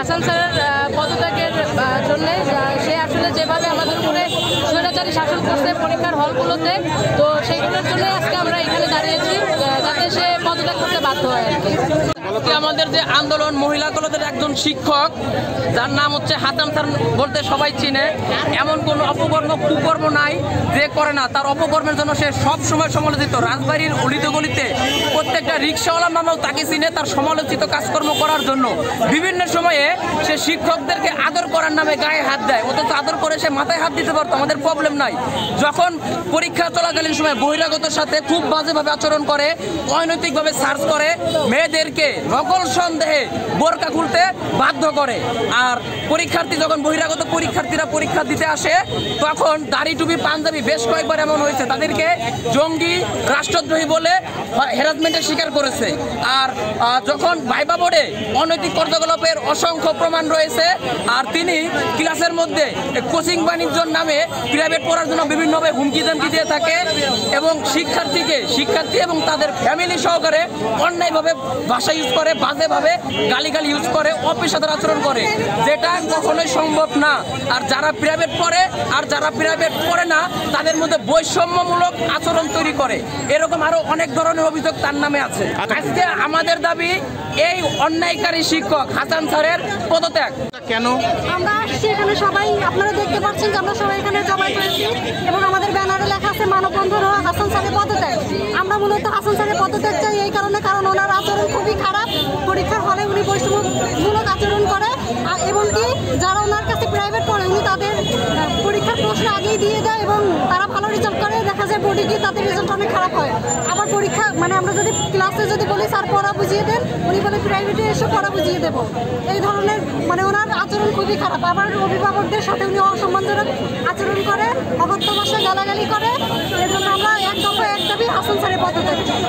হাসান স্যারের পদত্যাগের জন্য। সে আসলে যেভাবে আমাদের উপরে স্বৈরাচারী শাসন করছে পরীক্ষার হলগুলোতে, তো সেইগুলোর জন্য আজকে আমরা এখানে দাঁড়িয়েছি যাতে সে পদত্যাগ করতে বাধ্য হয় আর কি। আমাদের যে আন্দোলন মহিলা কলেজের একজন শিক্ষক যার নাম হচ্ছে হাসান স্যার বলতে সবাই চিনে, এমন কোনো অপকর্ম কুকর্ম নাই যে করে না। তার অপকর্মের জন্য সে সব সময় সমালোচিত। রাজবাড়ির অলিতে গলিতে প্রত্যেকটা রিক্সাওয়ালা মামাও তাকে চিনে তার সমালোচিত কাজকর্ম করার জন্য। বিভিন্ন সময়ে সে শিক্ষকদেরকে আদর করার নামে গায়ে হাত দেয়, অথচ আদর করে সে মাথায় হাত দিতে পারতো, আমাদের প্রবলেম নাই। যখন পরীক্ষা চলাকালীন সময় বহিরাগতের সাথে খুব বাজেভাবে আচরণ করে, অনৈতিকভাবে সার্চ করে, মেয়েদেরকে নকল সন্দেহে বোরকা খুলতে বাধ্য করে। আর পরীক্ষার্থী যখন বহিরাগত পরীক্ষার্থীরা পরীক্ষা দিতে আসে তখন দাড়ি টুপি পাঞ্জাবি বেশ কয়েকবার এমন হয়েছে তাদেরকে জঙ্গি রাষ্ট্রদ্রোহী বলে হ্যারাসমেন্টের শিকার করেছে। আর যখন ভাইবা বোর্ডে অনৈতিক কার্যকলাপের অসংখ্য প্রমাণ রয়েছে, আর তিনি ক্লাসের মধ্যে কোচিং বাণিজ্যর নামে প্রাইভেট পড়ার জন্য বিভিন্নভাবে হুমকি ধমকি দিয়ে থাকে এবং শিক্ষার্থী এবং তাদের ফ্যামিলি সহকারে অন্যায়ভাবে ভাষা ইউজ করে, বাজেভাবে গালিগালি ইউজ করে, অপেশাদার আচরণ করে, যেটা কখনোই সম্ভব না। আর যারা প্রাইভেট পড়ে আর যারা প্রাইভেট পড়ে না তাদের মধ্যে বৈষম্যমূলক আচরণ তৈরি করে, এরকম আরো অনেক ধরনের অভিযোগ তার নামে আছে। আজকে আমাদের দাবি এই অন্যায়কারী শিক্ষক হাসান স্যারের পদত্যাগ। কেন আমরা আসছি এখানে সবাই, আপনারা দেখতে পাচ্ছেন যে আমরা সবাই এখানে জমায়েত হয়েছি এবং আমাদের ব্যানারে লেখা আছে মানববন্ধন ও হাসান স্যারের পদত্যাগ। আমরা মূলত হাসান স্যারের পদত্যাগ চাই এই কারণে, কারণ ওনার আচরণ খুবই খারাপ। পরীক্ষার হলে উনি বৈষম্যমূলক আচরণ করে, এমনকি যারা ওনার কাছে প্রাইভেট পড়ে উনি তাদের পরীক্ষার প্রশ্ন আগেই দিয়ে দেয় এবং তারা ভালো রেজাল্ট করে, দেখা যায় বোর্ডে গিয়ে তাদের রেজাল্ট অনেক খারাপ হয়। আবার পরীক্ষা আমরা যদি ক্লাসে যদি বলি স্যার পড়া বুঝিয়ে দেন, উনি বলে প্রাইভেটে এসে পড়া বুঝিয়ে দেবো। এই ধরনের ওনার আচরণ খুবই খারাপ। আবার অভিভাবকদের সাথে উনি অসম্মানজনক আচরণ করে, অকথ্য ভাষায় গালাগালি করে। এর জন্য আমরা এক দফা এক দাবি হাসান স্যারের পদত্যাগ চাই।